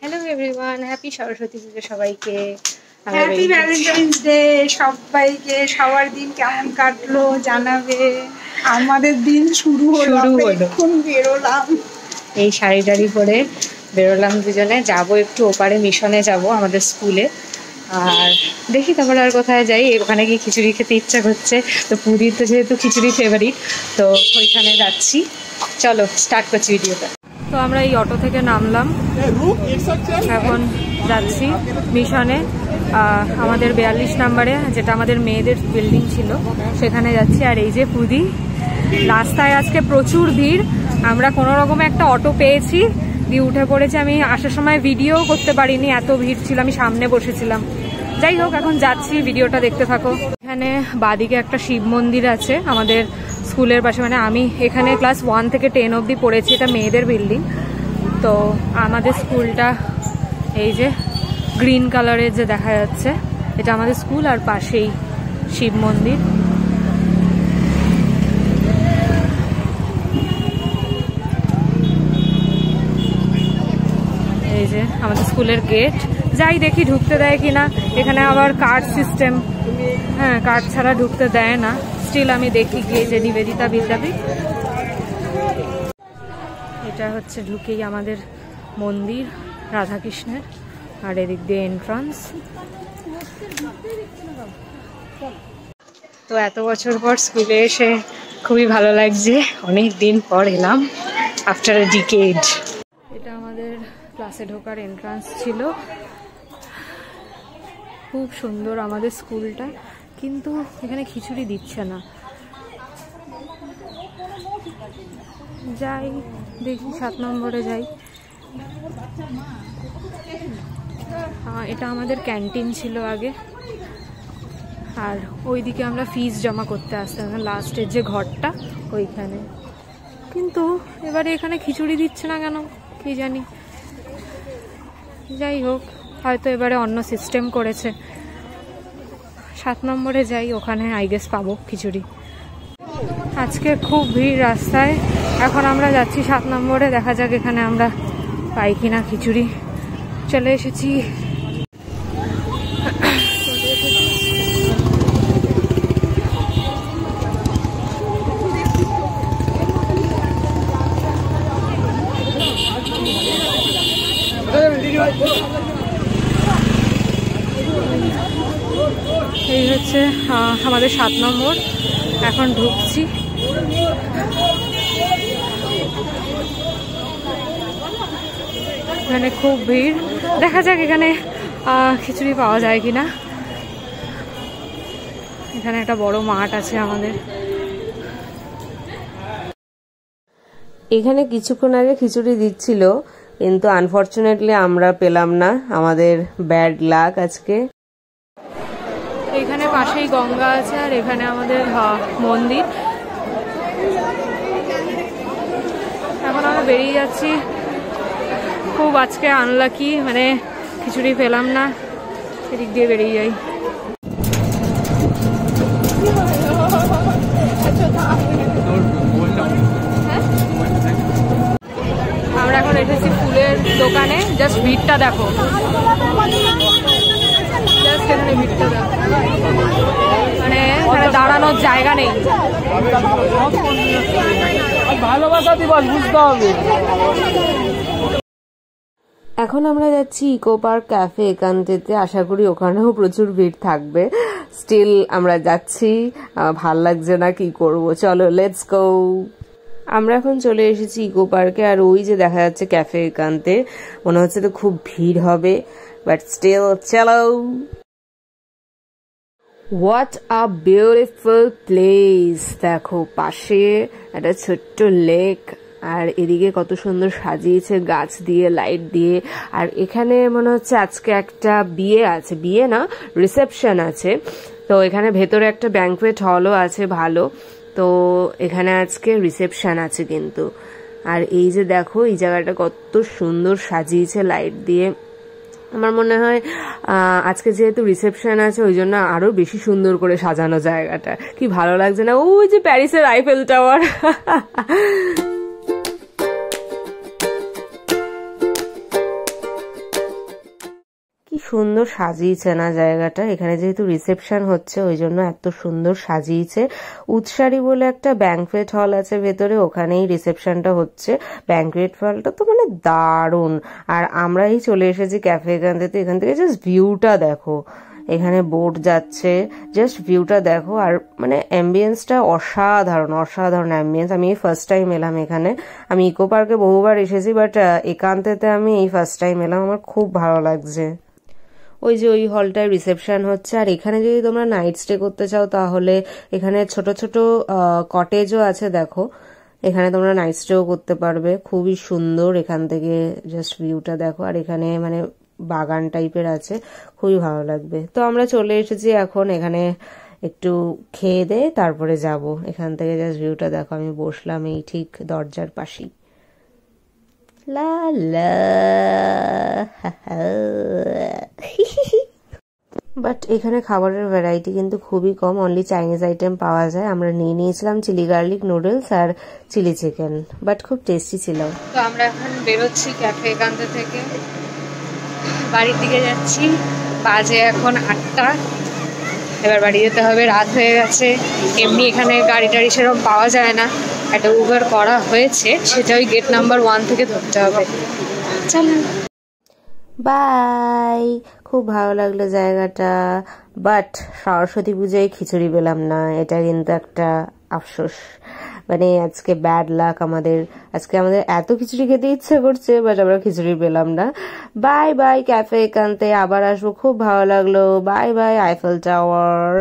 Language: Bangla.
হ্যালো এভরিওয়ান, হ্যাপি সরস্বতী পুজো সবাইকে। হ্যাপি ভ্যালেন্টাইন্স ডে সবাইকে। সবার দিন কেমন কাটলো জানাবে। আমাদের দিন শুরু হলো, এখন বেরোলাম। এই শাড়ি টাড়ি পরে বেরোলাম দুজনে, যাবো একটু ওপারে মিশনে যাব আমাদের স্কুলে। আর দেখি তারপরে আর কোথায় যাই। ওখানে গিয়ে খিচুড়ি খেতে ইচ্ছা করছে, তো পুরীর তো যেহেতু খিচুড়ি ফেভারিট, তো ওইখানে যাচ্ছি। চলো স্টার্ট করছি ভিডিওটা। তো আমরা এই অটো থেকে নামলাম, এখন যাচ্ছি মিশনে। আমাদের 42 নম্বরে, যেটা আমাদের মেয়েদের বিল্ডিং ছিল, সেখানে যাচ্ছি। আর এই যে পুরী, রাস্তায় আজকে প্রচুর ভিড়। আমরা কোনো রকমে একটা অটো পেয়েছি, দিয়ে উঠে পড়েছি। আমি আসার সময় ভিডিও করতে পারিনি, এত ভিড় ছিল, আমি সামনে বসেছিলাম। যাই হোক, এখন যাচ্ছি, ভিডিওটা দেখতে থাকো। এখানে বাদিকে একটা শিব মন্দির আছে আমাদের স্কুলের পাশে। মানে আমি এখানে ক্লাস 1 থেকে 10 অবধি পড়েছি, এটা মেয়েদের বিল্ডিং। তো আমাদের স্কুলটা এই যে গ্রিন কালারের যে দেখা যাচ্ছে, এটা আমাদের স্কুল, আর পাশেই শিব মন্দির। এই যে আমাদের স্কুলের গেট। যাই দেখি ঢুকতে দেয় কিনা। এখানে আবার কার্ড সিস্টেম, হ্যাঁ, কার্ড ছাড়া ঢুকতে দেয় না। স্টিল আমি দেখি গিয়ে যে নিবেদিতা বিদ্যাপীঠ। এটা হচ্ছে ঢুকেই আমাদের মন্দির রাধাকৃষ্ণের, আর এদিক দিয়ে এন্ট্রান্স। তো এত বছর পর স্কুলে এসে খুবই ভালো লাগছে, অনেক দিন পর এলাম, আফটার আ ডিকেড। এটা আমাদের ক্লাসে ঢোকার এন্ট্রান্স ছিল। খুব সুন্দর আমাদের স্কুলটা, কিন্তু এখানে খিচুড়ি দিচ্ছে না। যাই দেখি, 7 নম্বরে যাই। এটা আমাদের ক্যান্টিন ছিল আগে, আর ওইদিকে আমরা ফিস জমা করতে আসতাম, লাস্টের যে ঘরটা ওইখানে। কিন্তু এবারে এখানে খিচুড়ি দিচ্ছে না কেন কি জানি। যাই হোক, হয়তো এবারে অন্য সিস্টেম করেছে। 7 নম্বরে যাই, ওখানে আই গেস পাবো খিচুড়ি। আজকে খুব ভিড় রাস্তায়। এখন আমরা যাচ্ছি 7 নম্বরে, দেখা যাক এখানে আমরা পাই কিনা খিচুড়ি। চলে এসেছি। এই হচ্ছে আমাদের 7 নম্বর, এখন ঢুকছি। এখানে খুব ভিড়, দেখা যাক এখানে খিচুড়ি পাওয়া যায় কিনা। এখানে একটা বড় মাঠ আছে আমাদের। এখানে কিছুক্ষণ আগে খিচুড়ি দিচ্ছিল, কিন্তু আনফরচুনেটলি আমরা পেলাম না, আমাদের ব্যাড লাক আজকে। এখানে পাশেই গঙ্গা আছে, আর এখানে আমাদের মন্দির। এখন আমরা বেরিয়ে যাচ্ছি। খুব আজকে আনলাকি, মানে খিচুড়ি পেলাম না, এদিক দিয়ে বেরিয়ে যাই। আমরা এখন এসেছি ফুলের দোকানে। জাস্ট ভিড়টা দেখো, জাস্ট এখানে ভিড়টা দেখো, মানে এখানে দাঁড়ানোর জায়গা নেই। ভালোবাসা দিবস বুঝতে হবে। এখন আমরা যাচ্ছি ইকো পার্ক ক্যাফে একান্তেতে। আশা করি ওখানেও প্রচুর ভিড় থাকবে। স্টিল আমরা যাচ্ছি, ভাল লাগছে না, কি করব। চলো লেটস গো। আমরা এখন চলে এসেছি ইকো পার্কে, আর ওই যে দেখা যাচ্ছে ক্যাফে একান্তে। মনে হচ্ছে তো খুব ভিড় হবে, বাট স্টিল চলো। What a beautiful place. দেখো পাশে একটা ছোট্ট লেক, আর এদিকে কত সুন্দর সাজিয়েছে গাছ দিয়ে, লাইট দিয়ে। আর এখানে মনে হচ্ছে আজকে একটা বিয়ে আছে, বিয়ে না, রিসেপশন আছে। তো এখানে ভেতরে একটা ব্যাংকুয়েট হলও আছে ভালো। তো এখানে আজকে রিসেপশন আছে কিন্তু। আর এই যে দেখো, এই জায়গাটা কত সুন্দর সাজিয়েছে লাইট দিয়ে। আমার মনে হয় আজকে যেহেতু রিসেপশন আছে, ওই জন্য আরো বেশি সুন্দর করে সাজানো জায়গাটা। কি ভালো লাগছে না? ওই যে প্যারিসের আইফেল টাওয়ার। কি সুন্দর সাজিয়েছে না জায়গাটা। এখানে যেহেতু রিসেপশন হচ্ছে ওই জন্য এত সুন্দর সাজিয়েছে। উৎসারী বলে একটা ব্যাংকুয়েট হল আছে ভেতরে, ওখানেই রিসেপশনটা হচ্ছে। ব্যাংকুয়েট হলটা তো মানে দারুণ। আর আমরাই চলে এসেছি ক্যাফে কান্তেতে। এখান থেকে জাস্ট ভিউটা দেখো, এখানে বোট যাচ্ছে, জাস্ট ভিউটা দেখো। আর মানে অ্যাম্বিয়েন্সটা অসাধারণ, অসাধারণ অ্যাম্বিয়েন্স। আমি এই ফার্স্ট টাইম এলাম এখানে। আমি ইকো পার্কে বহুবার এসেছি, বাট একান্তেতে আমি এই ফার্স্ট টাইম এলাম। আমার খুব ভালো লাগছে। ওই যে ওই হলটায় রিসেপশন হচ্ছে। আর এখানে যদি তোমরা নাইট স্টে করতে চাও তাহলে এখানে ছোট ছোট কটেজও আছে, দেখো এখানে তোমরা নাইট স্টেও করতে পারবে। খুবই সুন্দর এখান থেকে জাস্ট ভিউটা দেখো। আর এখানে মানে বাগান টাইপের আছে, খুবই ভালো লাগবে। তো আমরা চলে এসেছি এখন, এখানে একটু খেয়ে দে তারপরে যাব। এখান থেকে জাস্ট ভিউটা দেখো। আমি বসলাম এই ঠিক দরজার পাশেই। লা লা বাট এখানে খাবারের ভ্যারাইটি কিন্তু খুবই কম, অনলি চাইনিজ আইটেম পাওয়া যায়। আমরা নিয়ে নিয়েছিলাম চিলি গার্লিক নুডলস আর চিলি চিকেন, বাট খুব টেস্টি ছিল। তো আমরা এখন বেরোচ্ছি ক্যাফে একান্তে থেকে, বাড়ির দিকে যাচ্ছি। বাজে এখন 8টা। এবার বাড়ি যেতে হবে, রাত হয়ে গেছে। এমনি এখানে গাড়ি টাড়ি সেরকম পাওয়া যায় না, একটা উবার করা হয়েছে, সেটা ওই গেট নাম্বার 1 থেকে ধরতে হবে। চলো বাই। খুব ভালো লাগলো জায়গাটা, বাট সরস্বতী পুজোয় খিচুড়ি পেলাম না, এটা কিন্তু একটা আফসোস। মানে আজকে ব্যাড লাক আমাদের। আজকে আমাদের এত খিচুড়ি খেতে ইচ্ছে করছে, বাট আমরা খিচুড়ি পেলাম না। বাই বাই ক্যাফে একান্তে, আবার আসবো। খুব ভালো লাগলো। Bye bye Eiffel tower.